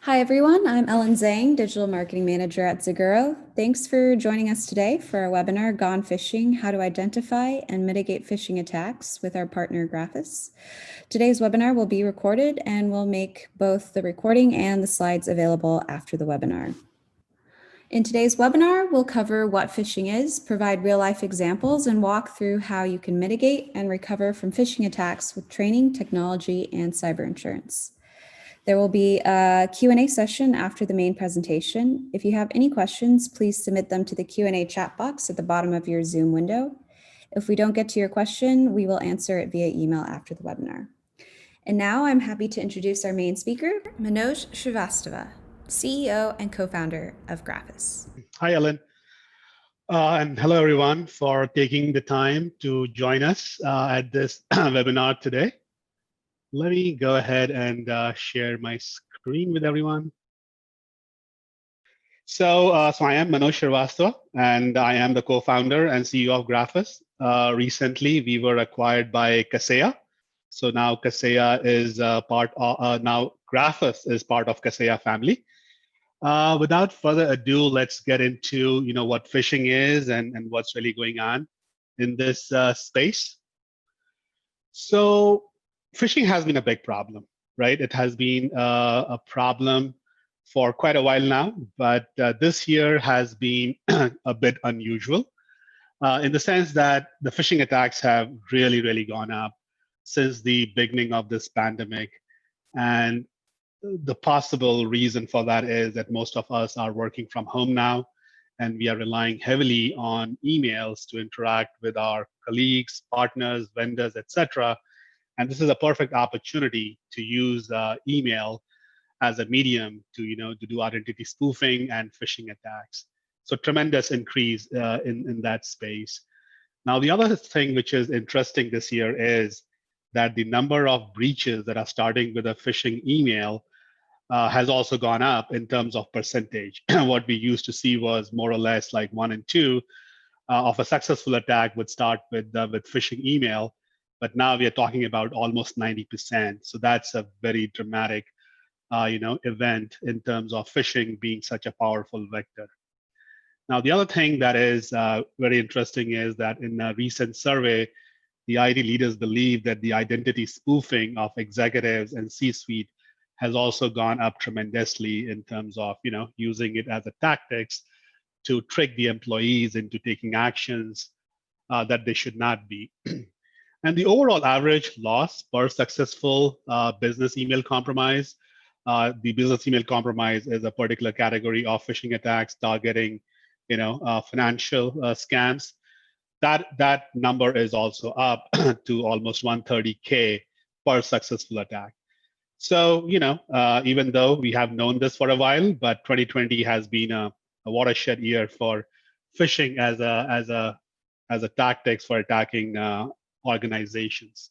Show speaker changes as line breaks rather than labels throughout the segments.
Hi, everyone. I'm Ellen Zhang, Digital Marketing Manager at Zeguro. Thanks for joining us today for our webinar, Gone Phishing, How to Identify and Mitigate Phishing Attacks with our partner, Graphus. Today's webinar will be recorded and we'll make both the recording and the slides available after the webinar. In today's webinar, we'll cover what phishing is, provide real-life examples, and walk through how you can mitigate and recover from phishing attacks with training, technology, and cyber insurance. There will be a Q&A session after the main presentation. If you have any questions, please submit them to the Q&A chat box at the bottom of your Zoom window. If we don't get to your question, we will answer it via email after the webinar. And now I'm happy to introduce our main speaker, Manoj Srivastava, CEO and co-founder of Graphus.
Hi, Ellen. And hello, everyone, for taking the time to join us at this webinar today. Let me go ahead and share my screen with everyone. So I am Manoj Srivastava, and I am the co-founder and CEO of Graphus. Recently, we were acquired by Kaseya. So now Kaseya is now Graphus is part of Kaseya family. Without further ado, let's get into what phishing is and what's really going on in this space. So phishing has been a big problem, right? It has been a problem for quite a while now, but this year has been a bit unusual in the sense that the phishing attacks have really, really gone up since the beginning of this pandemic. And the possible reason for that is that most of us are working from home now, and we are relying heavily on emails to interact with our colleagues, partners, vendors, etc. And this is a perfect opportunity to use email as a medium to do identity spoofing and phishing attacks. So tremendous increase in that space. Now, the other thing which is interesting this year is that the number of breaches that are starting with a phishing email has also gone up in terms of percentage. What we used to see was more or less like 1 in 2 of a successful attack would start with phishing email, but now we are talking about almost 90%. So that's a very dramatic, event in terms of phishing being such a powerful vector. Now, the other thing that is very interesting is that in a recent survey, the IT leaders believe that the identity spoofing of executives and C-suite has also gone up tremendously in terms of using it as a tactics to trick the employees into taking actions that they should not be. And the overall average loss per successful business email compromise, the business email compromise is a particular category of phishing attacks targeting financial scams. That number is also up to almost 130K per successful attack. So, even though we have known this for a while, but 2020 has been a watershed year for phishing as a tactics for attacking organizations.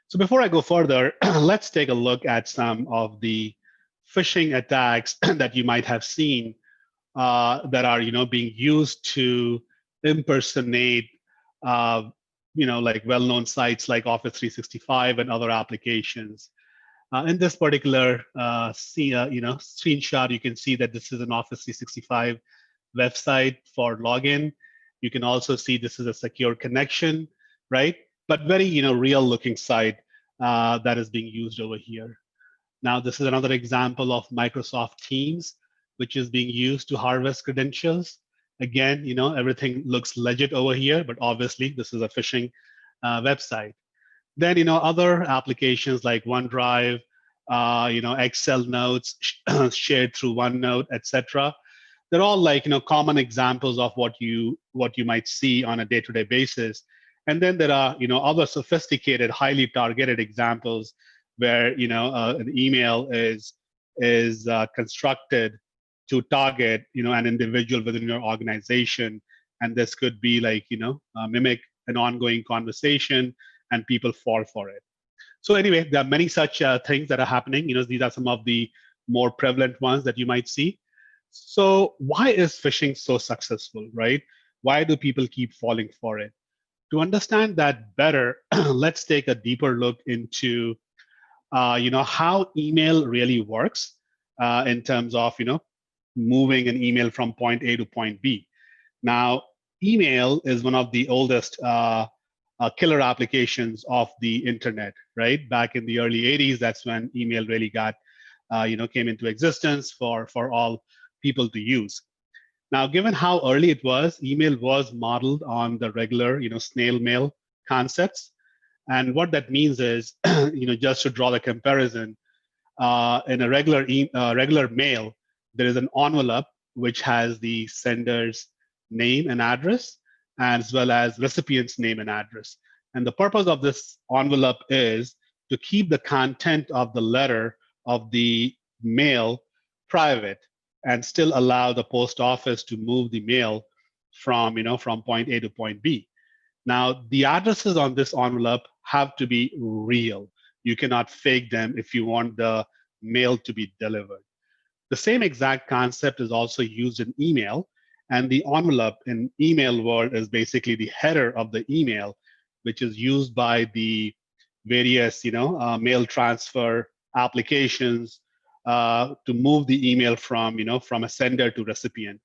So before I go further, let's take a look at some of the phishing attacks that you might have seen that are being used to impersonate like well-known sites like Office 365 and other applications. In this particular screenshot, you can see that this is an Office 365 website for login. You can also see this is a secure connection, right? But very real-looking site that is being used over here. Now, this is another example of Microsoft Teams, which is being used to harvest credentials. Again, everything looks legit over here, but obviously this is a phishing website. Then, other applications like OneDrive, Excel notes shared through OneNote, etc. They're all like, common examples of what you might see on a day-to-day basis. And then there are, other sophisticated, highly targeted examples where, an email is constructed to target, an individual within your organization. And this could be like, mimic an ongoing conversation, and people fall for it. So anyway, there are many such things that are happening. These are some of the more prevalent ones that you might see. So why is phishing so successful, right? Why do people keep falling for it? To understand that better, let's take a deeper look into how email really works in terms of, moving an email from point A to point B. Now, email is one of the oldest killer applications of the internet, right? Back in the early 80s, that's when email really got, came into existence for all people to use. Now, given how early it was, email was modeled on the regular, snail mail concepts. And what that means is, just to draw the comparison, in a regular mail, there is an envelope which has the sender's name and address, as well as recipient's name and address. And the purpose of this envelope is to keep the content of the letter of the mail private and still allow the post office to move the mail from point A to point B. Now, the addresses on this envelope have to be real. You cannot fake them if you want the mail to be delivered. The same exact concept is also used in email, and the envelope in email world is basically the header of the email, which is used by the various, mail transfer applications to move the email from a sender to recipient.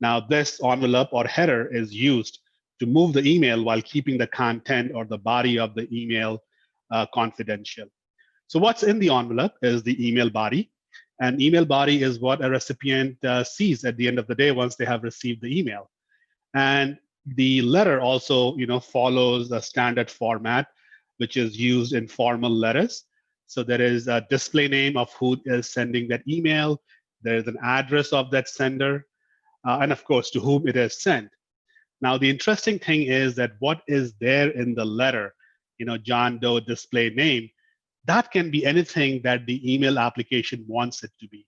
Now, this envelope or header is used to move the email while keeping the content or the body of the email confidential. So what's in the envelope is the email body. And email body is what a recipient sees at the end of the day once they have received the email. And the letter also, follows a standard format, which is used in formal letters. So there is a display name of who is sending that email. There is an address of that sender, and of course, to whom it is sent. Now, the interesting thing is that what is there in the letter, John Doe display name, that can be anything that the email application wants it to be.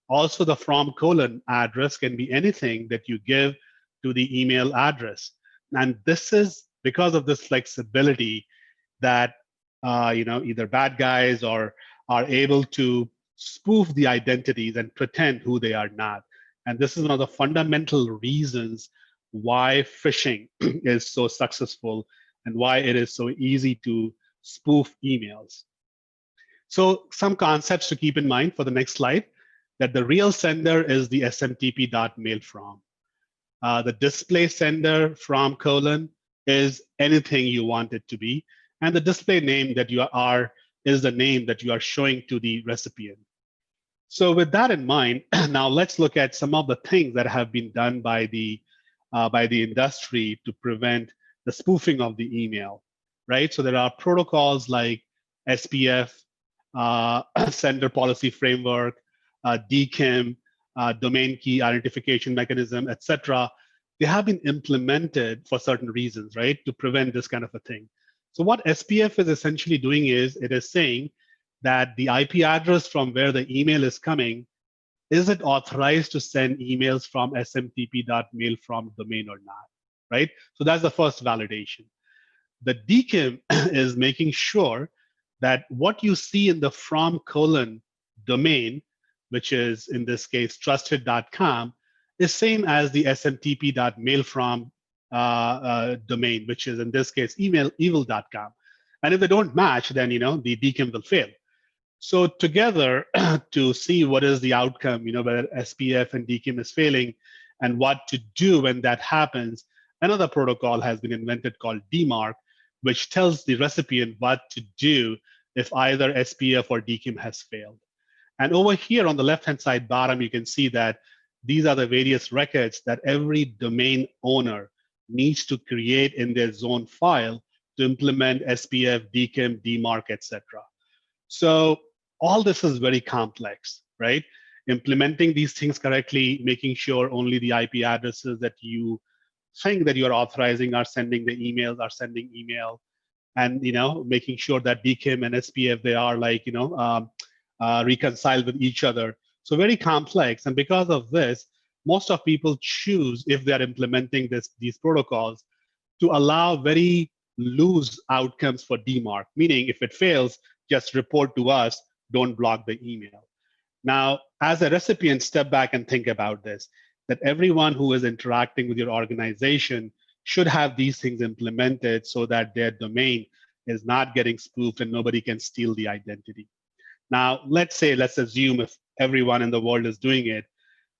Also, the from colon address can be anything that you give to the email address. And this is because of this flexibility that either bad guys or are able to spoof the identities and pretend who they are not. And this is one of the fundamental reasons why phishing is so successful and why it is so easy to spoof emails. So some concepts to keep in mind for the next slide, that the real sender is the smtp.mailfrom. The display sender from colon is anything you want it to be. And the display name that you are is the name that you are showing to the recipient. So with that in mind, now let's look at some of the things that have been done by the industry to prevent the spoofing of the email, right? So there are protocols like SPF, Sender Policy Framework, DKIM, Domain Key Identification Mechanism, etc. They have been implemented for certain reasons, right, to prevent this kind of a thing. So what SPF is essentially doing is it is saying that the IP address from where the email is coming, is it authorized to send emails from smtp.mailfrom domain or not, right? So that's the first validation. The DKIM is making sure that what you see in the from colon domain, which is in this case trusted.com, is same as the smtp.mailfrom domain, which is in this case evil.com. And if they don't match, then the DKIM will fail. So together to see what is the outcome, whether SPF and DKIM is failing and what to do when that happens, another protocol has been invented called DMARC, which tells the recipient what to do if either SPF or DKIM has failed. And over here on the left-hand side bottom, you can see that these are the various records that every domain owner needs to create in their zone file to implement SPF, DKIM, DMARC, etc. So all this is very complex, right? Implementing these things correctly, making sure only the IP addresses that you think that you're authorizing are sending the emails, are sending email, and making sure that DKIM and SPF, they are like reconciled with each other. So very complex, and because of this, most of people choose, if they're implementing these protocols, to allow very loose outcomes for DMARC, meaning if it fails, just report to us, don't block the email. Now, as a recipient, step back and think about this, that everyone who is interacting with your organization should have these things implemented so that their domain is not getting spoofed and nobody can steal the identity. Now, let's assume if everyone in the world is doing it,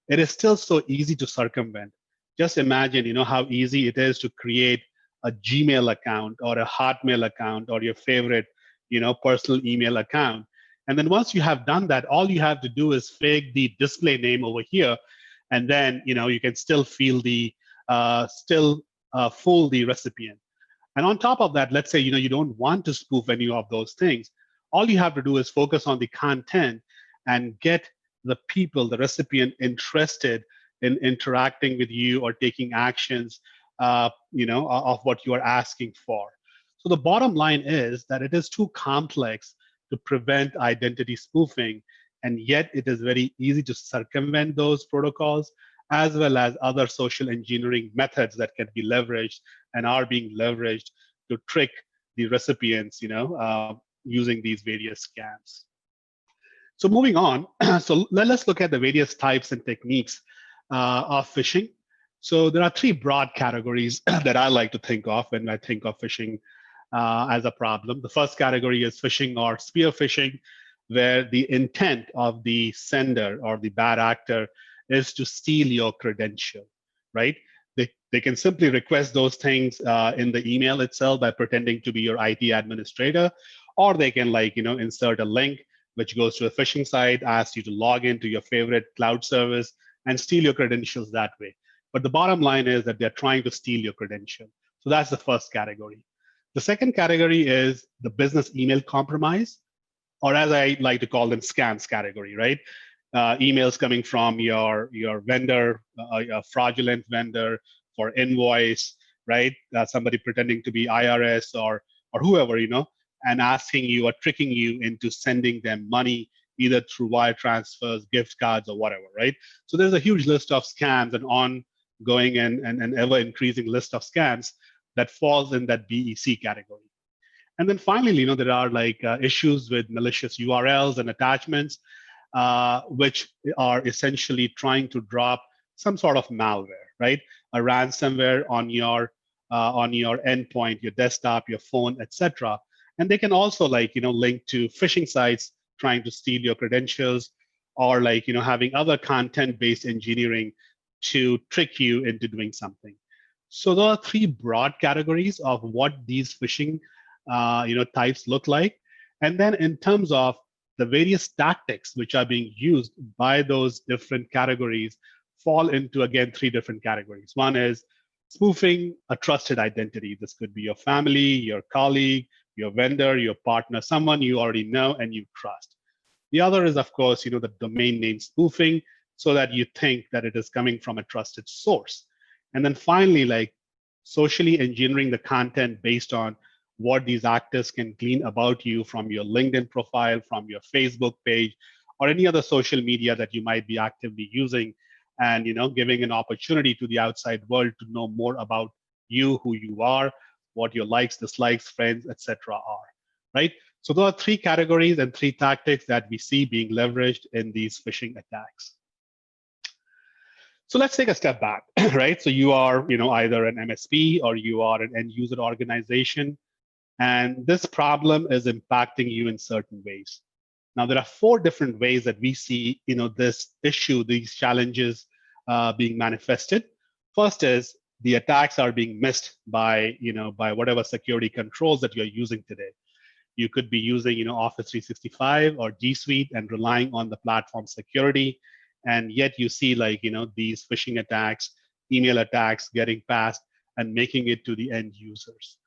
it is still so easy to circumvent. Just imagine, how easy it is to create a Gmail account or a Hotmail account or your favorite, personal email account. And then once you have done that, all you have to do is fake the display name over here, and then you can still feel the fool the recipient. And on top of that, let's say you don't want to spoof any of those things. All you have to do is focus on the content and get the people, the recipient, interested in interacting with you or taking actions, of what you are asking for. So the bottom line is that it is too complex to prevent identity spoofing, and yet it is very easy to circumvent those protocols, as well as other social engineering methods that can be leveraged and are being leveraged to trick the recipients, using these various scams. So moving on, so let's look at the various types and techniques of phishing. So there are three broad categories that I like to think of when I think of phishing as a problem. The first category is phishing or spear phishing, where the intent of the sender or the bad actor is to steal your credential, right? They can simply request those things in the email itself by pretending to be your IT administrator, or they can insert a link which goes to a phishing site, asks you to log into your favorite cloud service and steal your credentials that way. But the bottom line is that they're trying to steal your credential. So that's the first category. The second category is the business email compromise, or as I like to call them, scams category, right? Emails coming from your vendor, a fraudulent vendor for invoice, right? Somebody pretending to be IRS or whoever, and asking you or tricking you into sending them money either through wire transfers, gift cards, or whatever, right? So there's a huge list of scams, an ongoing and ever increasing list of scams that falls in that BEC category. And then finally, there are issues with malicious URLs and attachments, which are essentially trying to drop some sort of malware, right? A ransomware on your endpoint, your desktop, your phone, etc. And they can also link to phishing sites trying to steal your credentials, or having other content-based engineering to trick you into doing something. So there are three broad categories of what these phishing types look like. And then in terms of the various tactics which are being used by those different categories fall into, again, three different categories. One is spoofing a trusted identity. This could be your family, your colleague, your vendor, your partner, someone you already know and you trust. The other is, of course, the domain name spoofing, so that you think that it is coming from a trusted source. And then finally, socially engineering the content based on what these actors can glean about you from your LinkedIn profile, from your Facebook page, or any other social media that you might be actively using, and giving an opportunity to the outside world to know more about you, who you are, what your likes, dislikes, friends, etc. are, right? So there are three categories and three tactics that we see being leveraged in these phishing attacks. So let's take a step back, right? So you are, either an MSP or you are an end user organization, and this problem is impacting you in certain ways. Now, there are four different ways that we see, this issue, these challenges being manifested. First is the attacks are being missed by, by whatever security controls that you're using today. You could be using, Office 365 or G Suite and relying on the platform security, and yet you see these phishing attacks, email attacks getting passed and making it to the end users.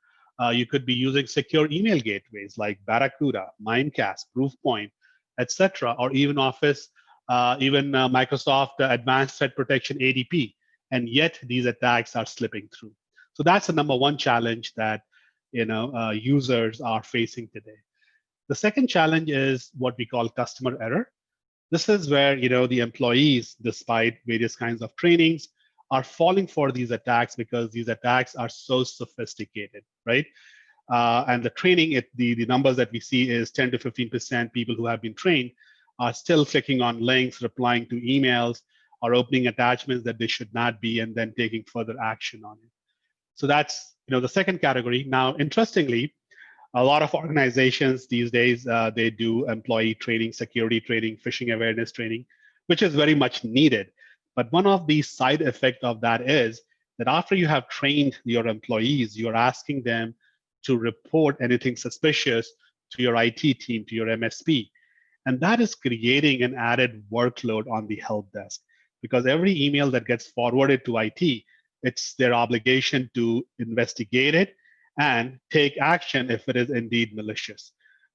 You could be using secure email gateways like Barracuda, Mimecast, Proofpoint, etc., or even Office, Microsoft Advanced Threat Protection ADP, and yet these attacks are slipping through. So that's the number one challenge that users are facing today. The second challenge is what we call customer error. This is where the employees, despite various kinds of trainings, are falling for these attacks because these attacks are so sophisticated, right? And the training, the numbers that we see is 10 to 15% people who have been trained are still clicking on links, replying to emails, or opening attachments that they should not be, and then taking further action on it. So that's the second category. Now, interestingly, A lot of organizations these days, they do employee training, security training, phishing awareness training, which is very much needed. But one of the side effects of that is that after you have trained your employees, you're asking them to report anything suspicious to your IT team, to your MSP. And that is creating an added workload on the help desk because every email that gets forwarded to IT, it's their obligation to investigate it and take action if it is indeed malicious.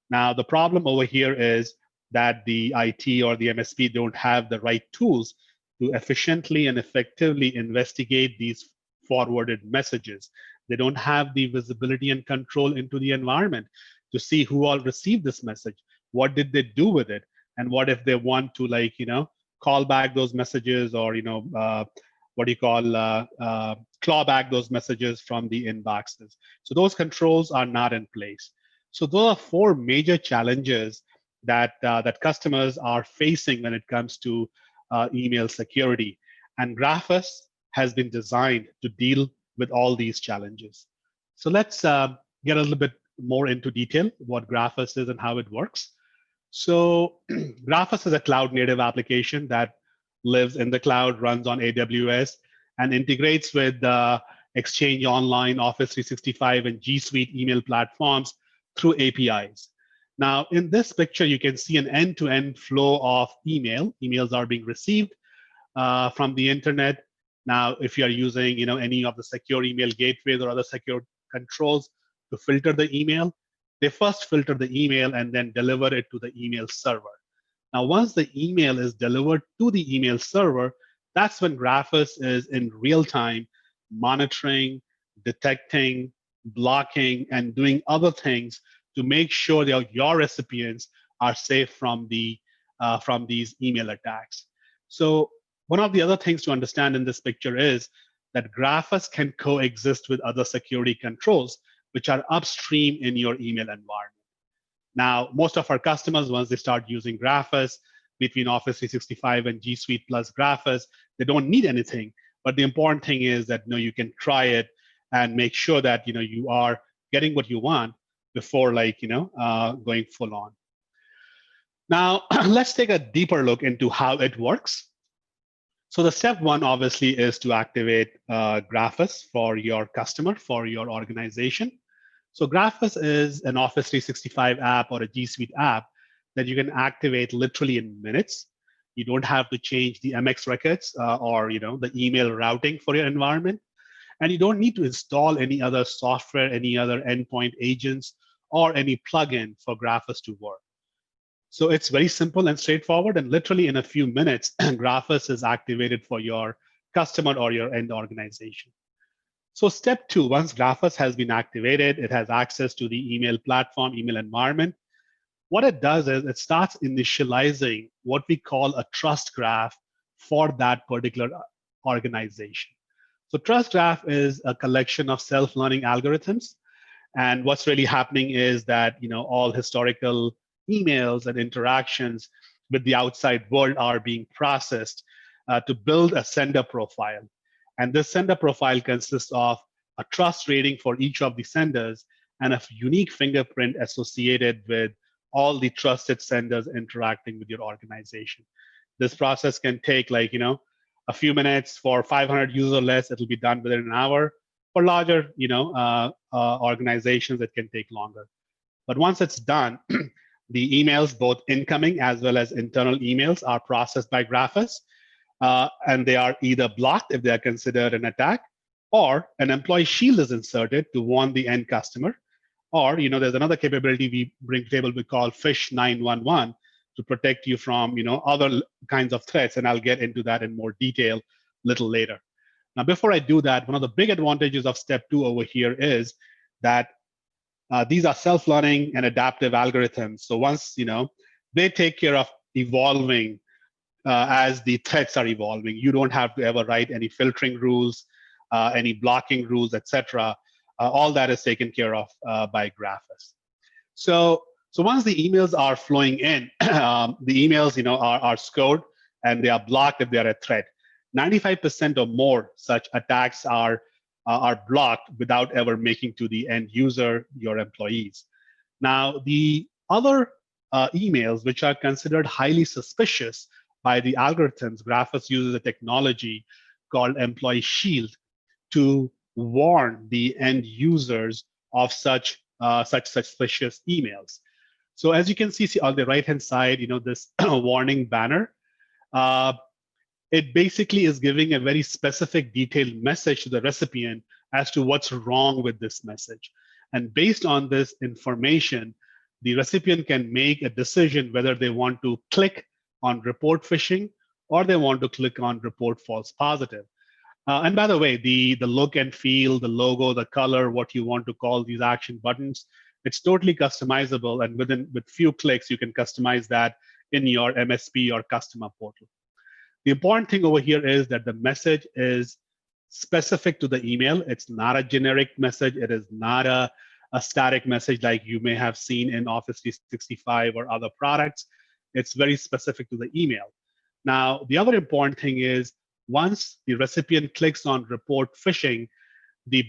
Now, the problem over here is that the IT or the MSP don't have the right tools to efficiently and effectively investigate these forwarded messages. They don't have the visibility and control into the environment to see who all received this message, what did they do with it, and what if they want to, like, call back those messages, or what do you call claw back those messages from the inboxes. So those controls are not in place. So those are four major challenges that that customers are facing when it comes to email security. And Graphus has been designed to deal with all these challenges. So let's get a little bit more into detail what Graphus is and how it works. So Graphus is a cloud native application that lives in the cloud, runs on AWS, and integrates with Exchange Online, Office 365, and G Suite email platforms through APIs. Now, in this picture, you can see an end-to-end flow of email. Emails are being received from the internet. Now, if you are using any of the secure email gateways or other secure controls to filter the email, they first filter the email and then deliver it to the email server. Now, once the email is delivered to the email server, that's when Graphus is in real time monitoring, detecting, blocking, and doing other things to make sure that your recipients are safe from these email attacks. So one of the other things to understand in this picture is that Graphus can coexist with other security controls, which are upstream in your email environment. Now, most of our customers, once they start using Graphus between Office 365 and G Suite plus Graphus, they don't need anything. But the important thing is that you can try it and make sure that you are getting what you want before going full on. Now, let's take a deeper look into how it works. So the step one obviously is to activate Graphus for your customer, for your organization. So Graphus is an Office 365 app or a G Suite app that you can activate literally in minutes. You don't have to change the MX records or the email routing for your environment. And you don't need to install any other software, any other endpoint agents, or any plugin for Graphus to work. So it's very simple and straightforward, and literally in a few minutes, Graphus is activated for your customer or your end organization. So step two, once Graphus has been activated, it has access to the email platform, email environment. What it does is it starts initializing what we call a trust graph for that particular organization. So trust graph is a collection of self-learning algorithms. And what's really happening is that all historical emails and interactions with the outside world are being processed to build a sender profile. And this sender profile consists of a trust rating for each of the senders and a unique fingerprint associated with all the trusted senders interacting with your organization. This process can take a few minutes. For 500 users or less, it'll be done within an hour. For larger organizations, it can take longer. But once it's done, the emails, both incoming as well as internal emails, are processed by Graphus. And they are either blocked if they are considered an attack, or an employee shield is inserted to warn the end customer. Or there's another capability we bring to the table we call Phish 911 to protect you from other kinds of threats, and I'll get into that in more detail a little later. Now, before I do that, one of the big advantages of step two over here is that these are self-learning and adaptive algorithms. So once they take care of evolving as the threats are evolving. You don't have to ever write any filtering rules, any blocking rules, etc. All that is taken care of by Graphus. So once the emails are flowing in, the emails are scored and they are blocked if they are a threat. 95% or more such attacks are blocked without ever making to the end user, your employees. Now, the other emails which are considered highly suspicious by the algorithms, Graphus uses a technology called Employee Shield to warn the end users of such suspicious emails. So as you can see on the right-hand side, this warning banner, uh, it basically is giving a very specific detailed message to the recipient as to what's wrong with this message. And based on this information, the recipient can make a decision whether they want to click on report phishing or they want to click on report false positive. And by the way, the look and feel, the logo, the color, what you want to call these action buttons, it's totally customizable. And with few clicks, you can customize that in your MSP or customer portal. The important thing over here is that the message is specific to the email. It's not a generic message. It is not a static message like you may have seen in Office 365 or other products. It's very specific to the email. Now, the other important thing is once the recipient clicks on report phishing, the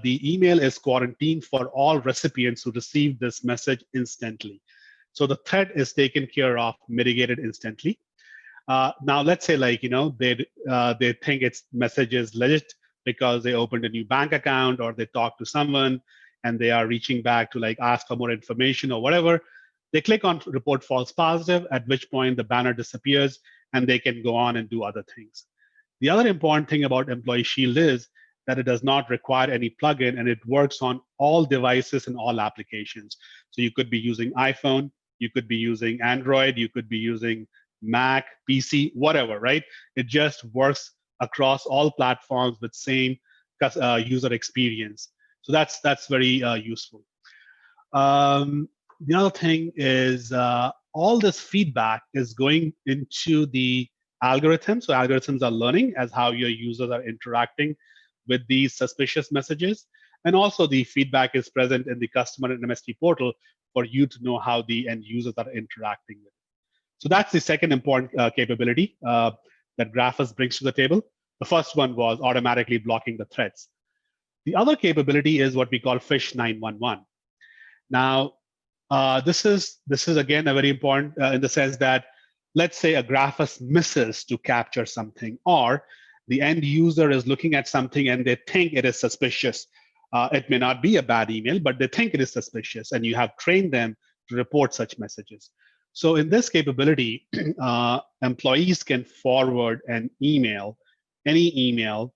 email is quarantined for all recipients who receive this message instantly. So the threat is taken care of, mitigated instantly. Now, let's say they think its message is legit because they opened a new bank account or they talked to someone and they are reaching back to ask for more information or whatever. They click on report false positive, at which point the banner disappears and they can go on and do other things. The other important thing about Employee Shield is that it does not require any plugin and it works on all devices and all applications. So you could be using iPhone, you could be using Android, you could be using Mac, PC, whatever, right? It just works across all platforms with same user experience. So that's very useful. The other thing is all this feedback is going into the algorithm. So algorithms are learning as how your users are interacting with these suspicious messages. And also the feedback is present in the customer and MSP portal for you to know how the end users are interacting with it. So that's the second important capability that Graphus brings to the table. The first one was automatically blocking the threats. The other capability is what we call Phish 911. Now, this is again a very important in the sense that let's say a Graphus misses to capture something, or the end user is looking at something and they think it is suspicious. It may not be a bad email, but they think it is suspicious, and you have trained them to report such messages. So in this capability, employees can forward an email, any email,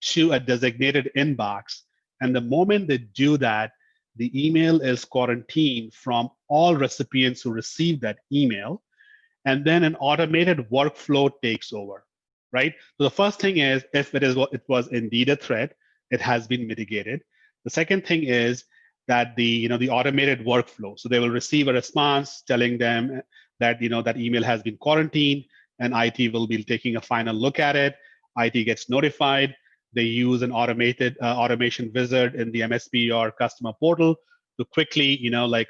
to a designated inbox. And the moment they do that, the email is quarantined from all recipients who receive that email. And then an automated workflow takes over, right? So the first thing is, if it was indeed a threat, it has been mitigated. The second thing is that the automated workflow. So they will receive a response telling them that that email has been quarantined, and IT will be taking a final look at it. IT gets notified. They use an automated automation wizard in the MSP or customer portal to quickly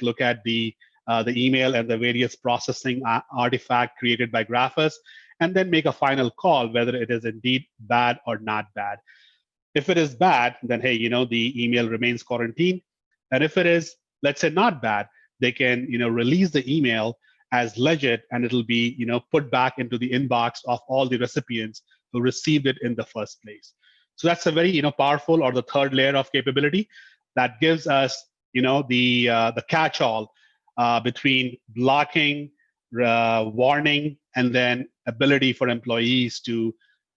look at the email and the various processing artifact created by Graphus, and then make a final call whether it is indeed bad or not bad. If it is bad, then hey, the email remains quarantined. And if it is, let's say, not bad, they can release the email as legit, and it'll be put back into the inbox of all the recipients who received it in the first place. So that's a very powerful, or the third layer of capability that gives us the catch-all between blocking, warning, and then ability for employees to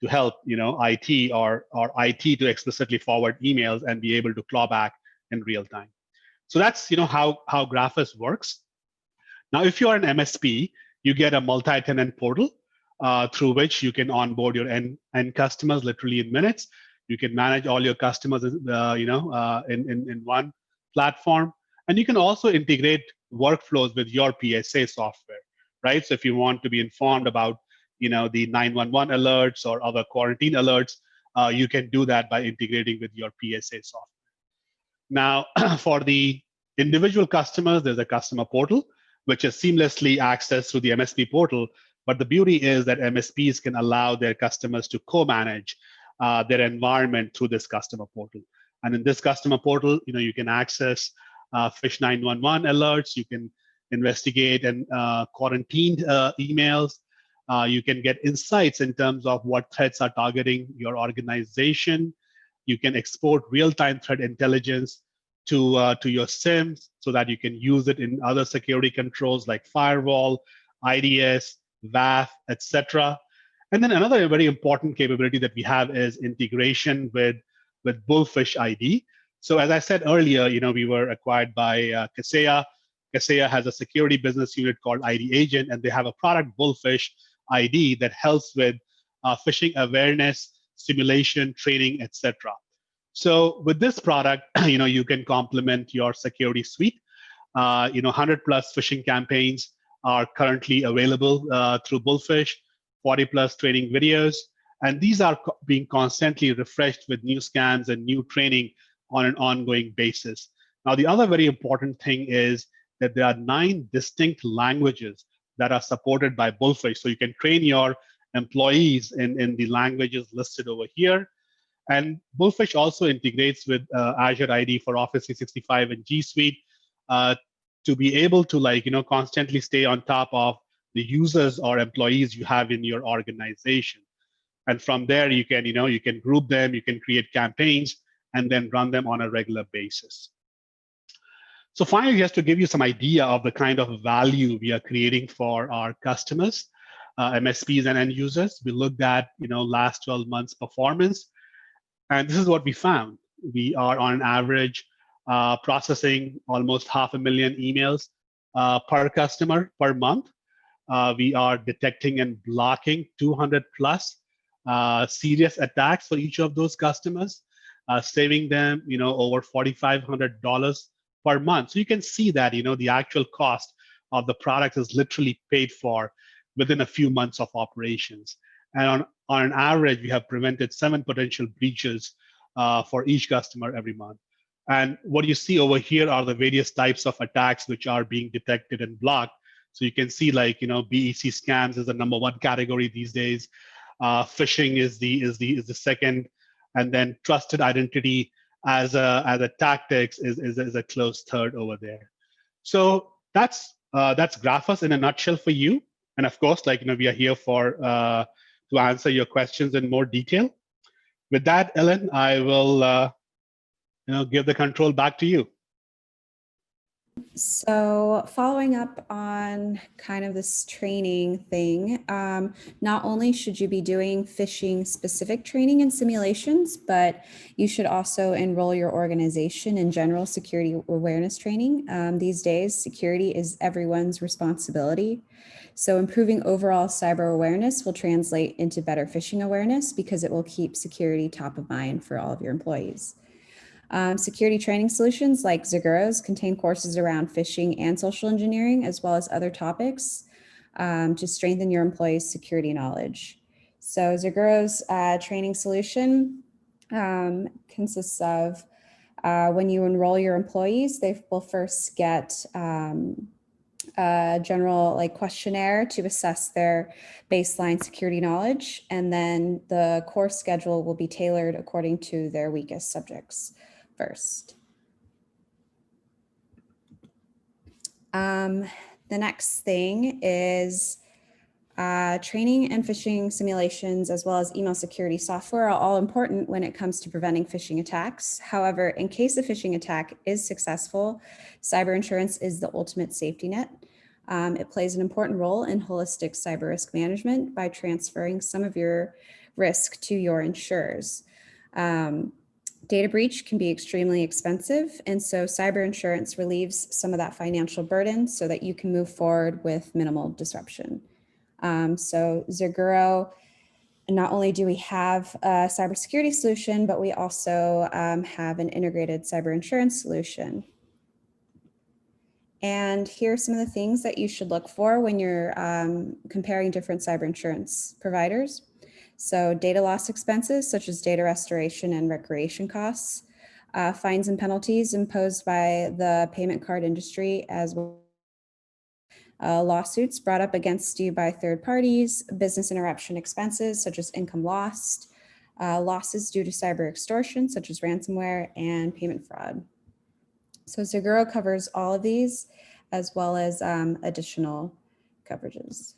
help IT or IT to explicitly forward emails and be able to claw back in real time. So that's how Graphus works. Now, if you are an MSP, you get a multi-tenant portal through which you can onboard your end customers literally in minutes. You can manage all your customers, in one platform, and you can also integrate workflows with your PSA software, right? So if you want to be informed about the 911 alerts or other quarantine alerts, you can do that by integrating with your PSA software. Now, for the individual customers, there's a customer portal, which is seamlessly accessed through the MSP portal. But the beauty is that MSPs can allow their customers to co-manage their environment through this customer portal. And in this customer portal, you can access Phish 911 alerts. You can investigate and quarantine emails. You can get insights in terms of what threats are targeting your organization. You can export real-time threat intelligence to your SIMs so that you can use it in other security controls like firewall, IDS, WAF, etc. And then another very important capability that we have is integration with Bullfish ID. So as I said earlier, we were acquired by Kaseya. Kaseya has a security business unit called ID Agent, and they have a product, Bullfish ID, that helps with phishing awareness, simulation, training, etc. So with this product, you can complement your security suite. 100 plus phishing campaigns are currently available through Bullfish, 40 plus training videos, and these are being constantly refreshed with new scams and new training on an ongoing basis. Now, the other very important thing is that there are 9 distinct languages that are supported by Bullfish. So you can train your employees in the languages listed over here. And Bullfish also integrates with Azure ID for Office 365 and G Suite to be able to constantly stay on top of the users or employees you have in your organization. And from there, you can group them, you can create campaigns, and then run them on a regular basis. So finally, just to give you some idea of the kind of value we are creating for our customers, MSPs and end users, we looked at last 12 months performance, and this is what we found. We are on an average processing almost 500,000 emails per customer per month. We are detecting and blocking 200 plus serious attacks for each of those customers, saving them over $4,500 per month. So you can see that the actual cost of the product is literally paid for within a few months of operations. And on an average, we have prevented 7 potential breaches for each customer every month. And what you see over here are the various types of attacks which are being detected and blocked. So you can see BEC scams is the #1 category these days. Phishing is the second, and then trusted identity as a tactics is a close third over there. So that's Graphus in a nutshell for you. And of course, we are here to answer your questions in more detail. With that, Ellen, I will give the control back to you.
So following up on kind of this training thing, not only should you be doing phishing specific training and simulations, but you should also enroll your organization in general security awareness training. These days, security is everyone's responsibility. So improving overall cyber awareness will translate into better phishing awareness because it will keep security top of mind for all of your employees. Security training solutions like Zeguro's contain courses around phishing and social engineering, as well as other topics to strengthen your employees' security knowledge. So Zeguro's training solution consists of when you enroll your employees, they will first get a general questionnaire to assess their baseline security knowledge, and then the course schedule will be tailored according to their weakest subjects first. The next thing is training and phishing simulations, as well as email security software, are all important when it comes to preventing phishing attacks. However, in case a phishing attack is successful, cyber insurance is the ultimate safety net. It plays an important role in holistic cyber risk management by transferring some of your risk to your insurers. Data breach can be extremely expensive, and so cyber insurance relieves some of that financial burden so that you can move forward with minimal disruption. So Zeguro, not only do we have a cybersecurity solution, but we also have an integrated cyber insurance solution. And here are some of the things that you should look for when you're comparing different cyber insurance providers. So data loss expenses, such as data restoration and recreation costs, fines and penalties imposed by the payment card industry, as well as lawsuits brought up against you by third parties, business interruption expenses, such as income lost, losses due to cyber extortion, such as ransomware, and payment fraud. So Zeguro covers all of these as well as additional coverages.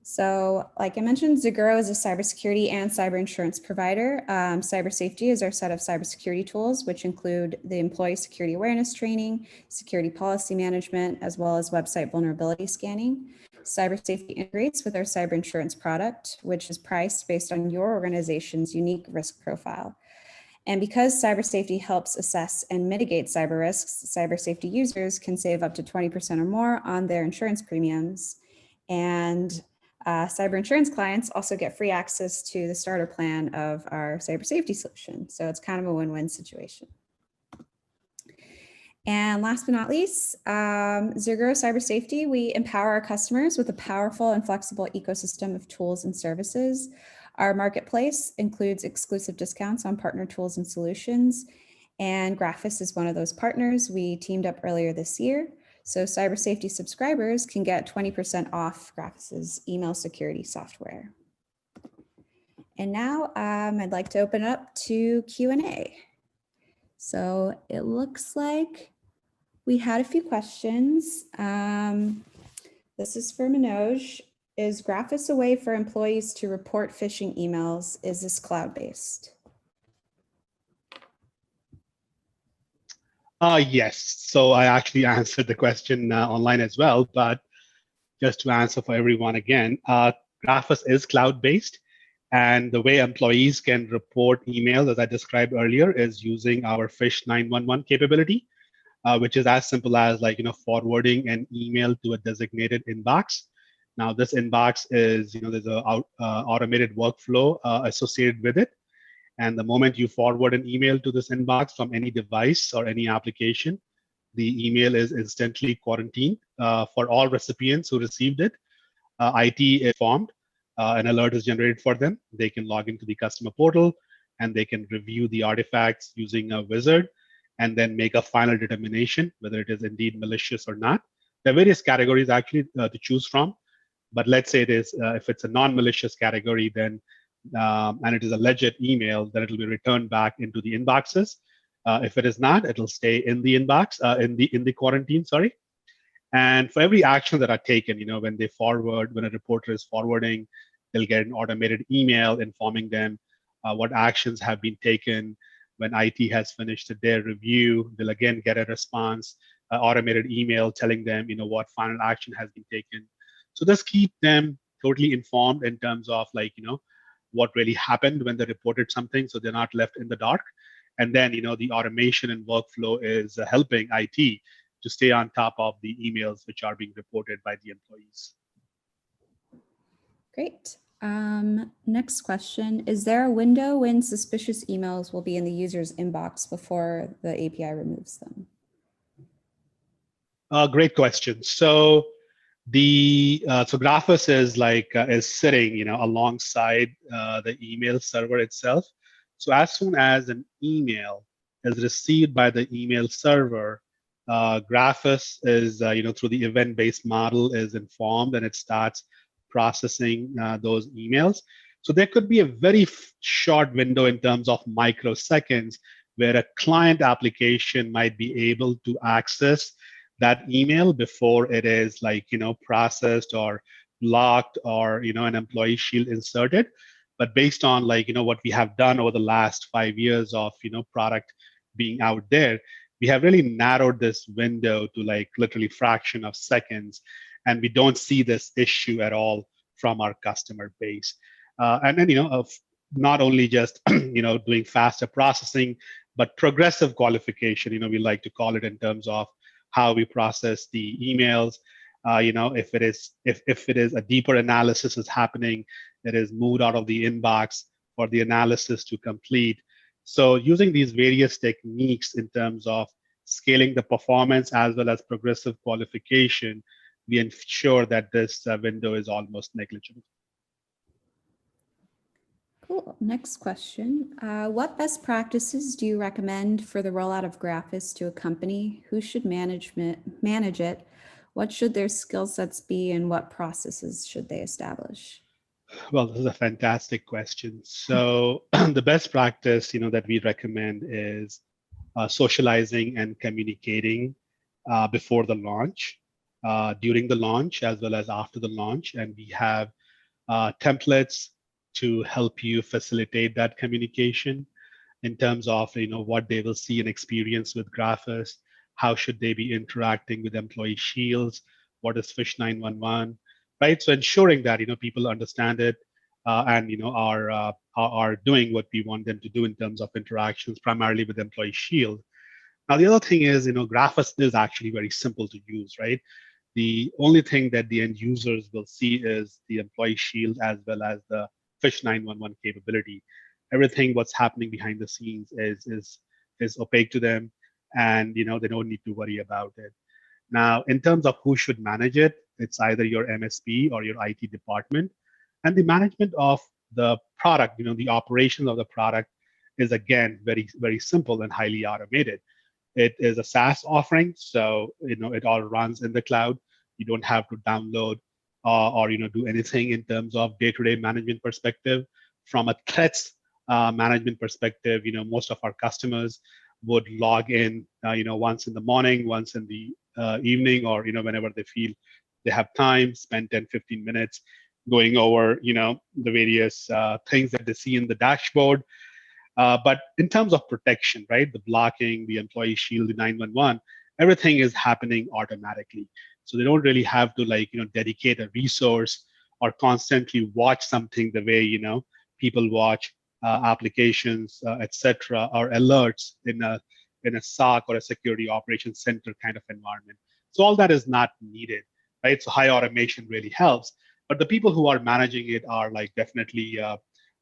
So like I mentioned, Zeguro is a cybersecurity and cyber insurance provider. Cyber safety is our set of cybersecurity tools, which include the employee security awareness training, security policy management, as well as website vulnerability scanning. Cyber safety integrates with our cyber insurance product, which is priced based on your organization's unique risk profile. And because cyber safety helps assess and mitigate cyber risks, cyber safety users can save up to 20% or more on their insurance premiums. And cyber insurance clients also get free access to the starter plan of our cyber safety solution. So it's kind of a win-win situation. And last but not least, Zeguro Cyber Safety, we empower our customers with a powerful and flexible ecosystem of tools and services. Our marketplace includes exclusive discounts on partner tools and solutions, and Graphus is one of those partners. We teamed up earlier this year. So cyber safety subscribers can get 20% off Graphus's email security software. And now I'd like to open it up to Q&A. So it looks like we had a few questions. This is for Manoj. Is Graphus a way for employees to report phishing emails? Is this cloud-based?
Yes. So I actually answered the question online as well, but just to answer for everyone again, Graphus is cloud-based, and the way employees can report emails, as I described earlier, is using our Phish 911 capability, which is as simple as forwarding an email to a designated inbox. Now, this inbox is there's a automated workflow associated with it. And the moment you forward an email to this inbox from any device or any application, the email is instantly quarantined for all recipients who received it. IT is informed, an alert is generated for them. They can log into the customer portal and they can review the artifacts using a wizard and then make a final determination whether it is indeed malicious or not. There are various categories actually to choose from, but let's say it is if it's a non-malicious category, then and it is a legit email, then it will be returned back into the inboxes. If it is not, it will stay in the inbox, in the quarantine, sorry. And for every action that are taken, when a reporter is forwarding, they'll get an automated email informing them what actions have been taken. When IT has finished their review, they'll again get a response, automated email telling them, what final action has been taken. So this keeps them totally informed in terms of what really happened when they reported something, so they're not left in the dark. And then, the automation and workflow is helping IT to stay on top of the emails which are being reported by the employees.
Great. Next question. Is there a window when suspicious emails will be in the user's inbox before the API removes them?
Great question. So Graphus is sitting, alongside the email server itself. So as soon as an email is received by the email server, Graphus is, through the event-based model, is informed and it starts processing those emails. So there could be a very short window in terms of microseconds where a client application might be able to access that email before it is processed or blocked or an employee shield inserted. But based on what we have done over the last 5 years of product being out there, we have really narrowed this window to literally fraction of seconds, and we don't see this issue at all from our customer base. And then not only just doing faster processing, but progressive qualification. We like to call it in terms of how we process the emails. If it is a deeper analysis is happening, it is moved out of the inbox for the analysis to complete. So using these various techniques in terms of scaling the performance as well as progressive qualification, we ensure that this window is almost negligible.
Cool. Next question. What best practices do you recommend for the rollout of Graphus to a company? Who should manage it? What should their skill sets be, and what processes should they establish?
Well, this is a fantastic question. So the best practice, that we recommend is socializing and communicating before the launch, during the launch, as well as after the launch. And we have templates to help you facilitate that communication in terms of what they will see and experience with Graphus, how should they be interacting with employee shields, what is Fish 911, right? So ensuring that people understand it and are doing what we want them to do in terms of interactions, primarily with employee shield. Now the other thing is, Graphus is actually very simple to use, right? The only thing that the end users will see is the employee shield as well as the Fish 911 capability. Everything what's happening behind the scenes is opaque to them, and they don't need to worry about it. Now, in terms of who should manage it, it's either your MSP or your IT department, and the management of the product, the operations of the product, is again very simple and highly automated. It is a SaaS offering, so it all runs in the cloud. You don't have to download or do anything in terms of day-to-day management perspective. From a threats management perspective, most of our customers would log in, once in the morning, once in the evening, or whenever they feel they have time, spend 10, 15 minutes going over the various things that they see in the dashboard. But in terms of protection, right, the blocking, the employee shield, the 911, everything is happening automatically. So they don't really have to dedicate a resource or constantly watch something the way people watch applications, etc., or alerts in a SOC or a security operations center kind of environment. So all that is not needed, right? So high automation really helps. But the people who are managing it are definitely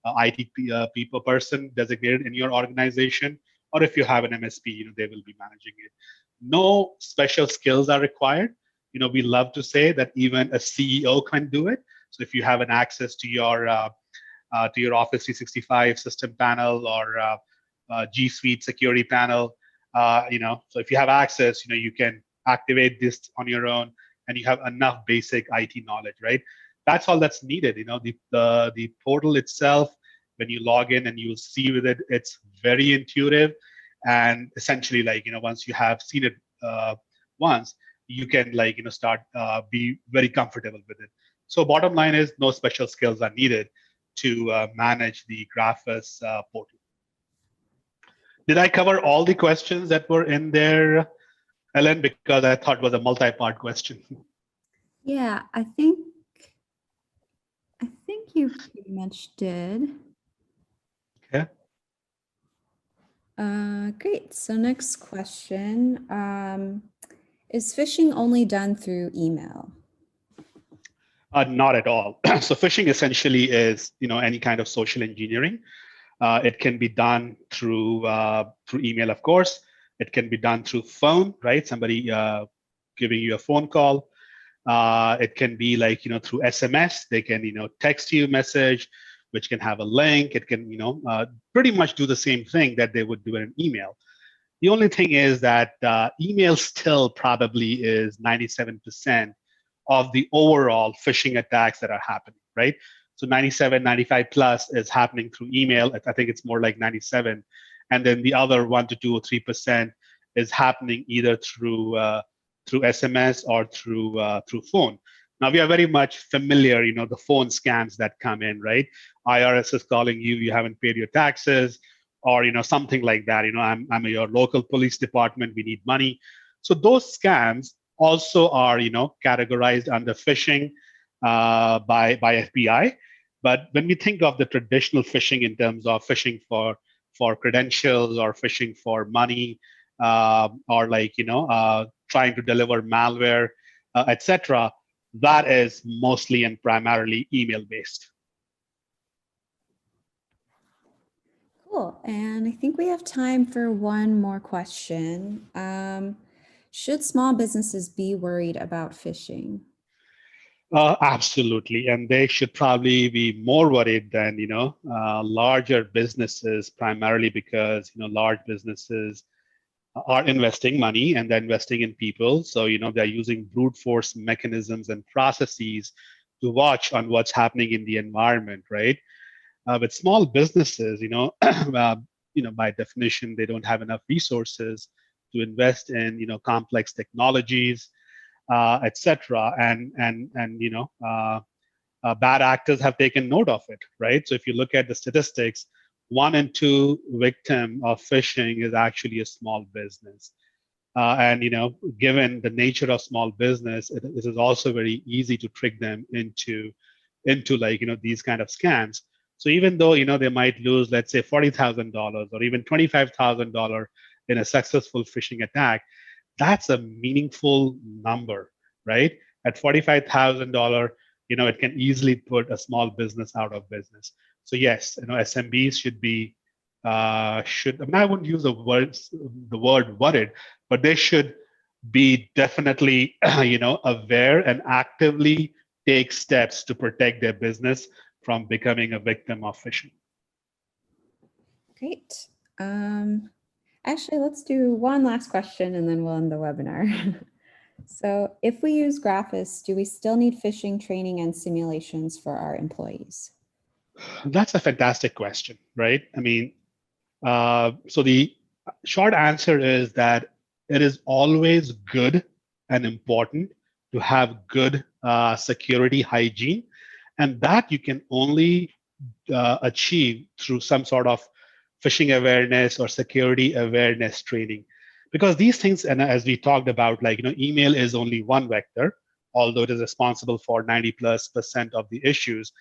IT people person designated in your organization, or if you have an MSP, they will be managing it. No special skills are required. We love to say that even a CEO can do it. So if you have an access to your Office 365 system panel or G Suite security panel, so if you have access, you can activate this on your own, and you have enough basic IT knowledge, right? That's all that's needed. The portal itself, when you log in and you'll see with it, it's very intuitive, and essentially, once you have seen it once, you can start be very comfortable with it. So bottom line is, no special skills are needed to manage the Graphus portal. Did I cover all the questions that were in there, Ellen? Because I thought it was a multi-part question.
Yeah, I think you pretty much did.
Okay.
Great. So next question. Is phishing only done through email?
Not at all. So phishing essentially is any kind of social engineering. It can be done through email, of course. It can be done through phone, right? Somebody giving you a phone call. It can be through SMS. They can text you a message, which can have a link. It can pretty much do the same thing that they would do in an email. The only thing is that email still probably is 97% of the overall phishing attacks that are happening, right? So 97, 95 plus is happening through email. I think it's more like 97. And then the other 1 to 2 or 3% is happening either through SMS or through phone. Now we are very much familiar, the phone scams that come in, right? IRS is calling you, you haven't paid your taxes, or something like that. I'm your local police department, we need money. So those scams also are categorized under phishing by FBI. But when we think of the traditional phishing in terms of phishing for credentials or phishing for money, or trying to deliver malware, etc., that is mostly and primarily email based.
Cool. And I think we have time for one more question. Should small businesses be worried about phishing?
Absolutely, and they should probably be more worried than larger businesses, primarily because large businesses are investing money and they're investing in people. So they're using brute force mechanisms and processes to watch on what's happening in the environment, right? With small businesses, by definition, they don't have enough resources to invest in, complex technologies, etc. Bad actors have taken note of it, right? So if you look at the statistics, 1 in 2 victim of phishing is actually a small business. And given the nature of small business, it is also very easy to trick them into like these kind of scams. So even though they might lose, let's say $40,000 or even $25,000 in a successful phishing attack, that's a meaningful number, right? At $45,000, it can easily put a small business out of business. So yes, SMBs should be should. I mean, I wouldn't use the word worried, but they should be definitely aware and actively take steps to protect their business from becoming a victim of phishing.
Great. Actually, let's do one last question and then we'll end the webinar. So if we use Graphus, do we still need phishing training and simulations for our employees?
That's a fantastic question, right? I mean, so the short answer is that it is always good and important to have good security hygiene, and that you can only achieve through some sort of phishing awareness or security awareness training. Because these things, and as we talked about, like email is only one vector, although it is responsible for 90+% of the issues.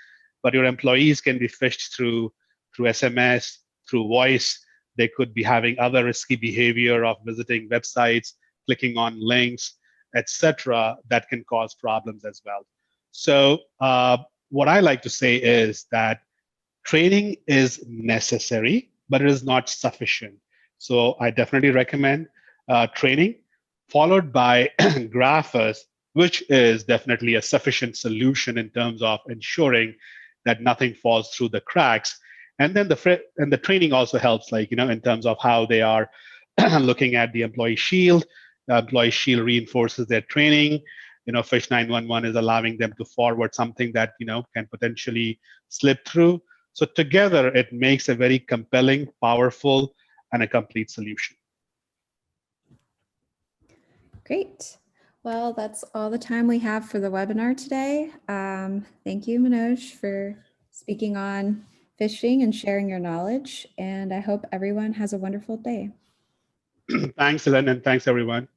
But your employees can be phished through SMS, through voice. They could be having other risky behavior of visiting websites, clicking on links, etc., that can cause problems as well. So what I like to say is that training is necessary, but it is not sufficient. So I definitely recommend training, followed by Graphus, which is definitely a sufficient solution in terms of ensuring that nothing falls through the cracks. And then the training also helps, like in terms of how they are looking at the employee shield. The employee shield reinforces their training. Phish 911 is allowing them to forward something that can potentially slip through. So together, it makes a very compelling, powerful, and a complete solution.
Great. Well, that's all the time we have for the webinar today. Thank you, Manoj, for speaking on phishing and sharing your knowledge. And I hope everyone has a wonderful day.
Thanks, Ellen, and thanks, everyone.